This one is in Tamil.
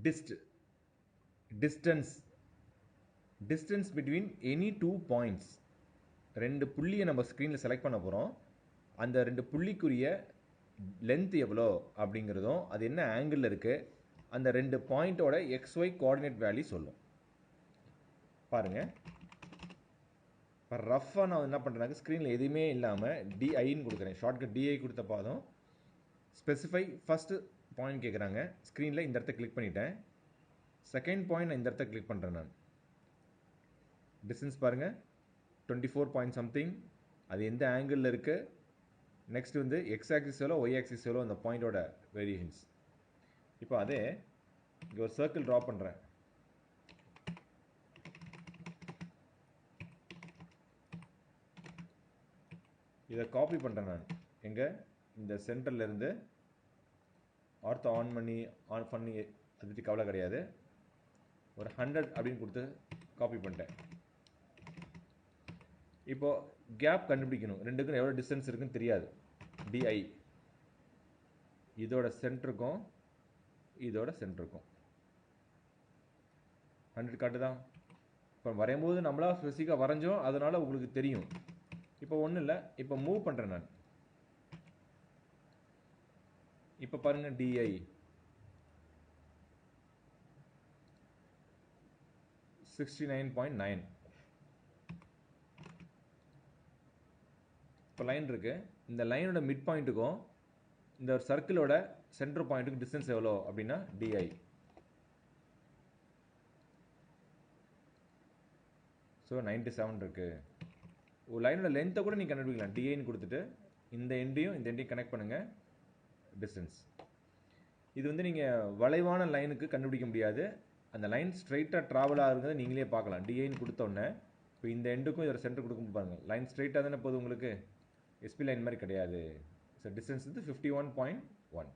Dist, distance between any two points. ரெண்டு புள்ளியை நம்ம ஸ்க்ரீனில் செலக்ட் பண்ண போகிறோம். அந்த ரெண்டு புள்ளிக்குரிய லென்த் எவ்வளோ அப்படிங்கிறதும் அது என்ன ஆங்கிளில் இருக்குது, அந்த ரெண்டு பாயிண்ட்டோட XY கோஆர்டினேட் வேல்யூ சொல்லும். பாருங்கள், இப்போ ரஃப்பாக நான் என்ன பண்ணுறேன்னா ஸ்க்ரீனில் எதுவுமே இல்லாமல் டிஐன்னு கொடுக்குறேன். ஷார்ட்கட் டிஐ கொடுத்த பாதும் ஸ்பெசிஃபை ஃபஸ்ட்டு பாயிண்ட் கேட்குறாங்க. ஸ்க்ரீனில் இந்த இடத்த கிளிக் பண்ணிட்டேன். செகண்ட் பாயிண்ட் நான் இந்த இடத்த கிளிக் பண்ணுறேன். நான் டிஸ்டன்ஸ் பாருங்கள் 24 பாயிண்ட் சம்திங். அது எந்த ஆங்கிளில் இருக்குது, நெக்ஸ்ட் வந்து எக்ஸ் ஆக்சிஸ் எவ்வளோ, ஒய் ஆக்சிஸ் எவ்வளோ, அந்த பாயிண்டோட வேரியேஷன்ஸ். இப்போ அதே இங்கே ஒரு சர்க்கிள் ட்ரா பண்ணுறேன். இதை காப்பி பண்ணுறேன் நான். எங்கே இந்த சென்டர்லேருந்து ஆர்த்தோ ஆன் பண்ணி அதை பற்றி கவலை கிடையாது. ஒரு 100 அப்படின்னு கொடுத்து காப்பி பண்ணிட்டேன். இப்போது கேப் கண்டுபிடிக்கணும். ரெண்டுக்கும் எவ்வளோ டிஸ்டன்ஸ் இருக்குன்னு தெரியாது. டிஐ இதோட சென்டருக்கும் இதோட சென்டருக்கும் 100 காட்டு தான். இப்போ வரையும்போது நம்மளா ஃபிசிக்காக வரைஞ்சோம், அதனால் உங்களுக்கு தெரியும். இப்போ ஒன்றும் இல்லை, இப்போ மூவ் பண்ணுறேன் நான். இப்போ பாருங்கள், டிஐ 69.9. இப்போ லைன் இருக்குது. இந்த லைனோட மிட் பாயிண்ட்டுக்கும் இந்த ஒரு சர்க்கிளோட சென்டர் பாயிண்ட்டுக்கும் டிஸ்டன்ஸ் எவ்வளோ அப்படின்னா டிஐ. ஸோ 97 இருக்குது. ஒரு லைனோட லென்த்தை கூட நீங்கள் கண்டுபிடிக்கலாம். டிஐன்னு கொடுத்துட்டு இந்த எண்டையும் கனெக்ட் பண்ணுங்கள், டிஸ்டன்ஸ். இது வந்து நீங்கள் வளைவான லைனுக்கு கண்டுபிடிக்க முடியாது. அந்த லைன் ஸ்ட்ரைட்டாக ட்ராவல் ஆகுறத நீங்களே பார்க்கலாம். டிஐன்னு கொடுத்தோன்னே இப்போ இந்த எண்டுக்கும் இதோட சென்டர் கொடுக்க பாருங்கள். லைன் ஸ்ட்ரைட்டாக தானே போகுது உங்களுக்கு, எஸ்பி லைன் மாதிரி கிடையாது. ஸோ டிஸ்டன்ஸ் வந்து 51.1.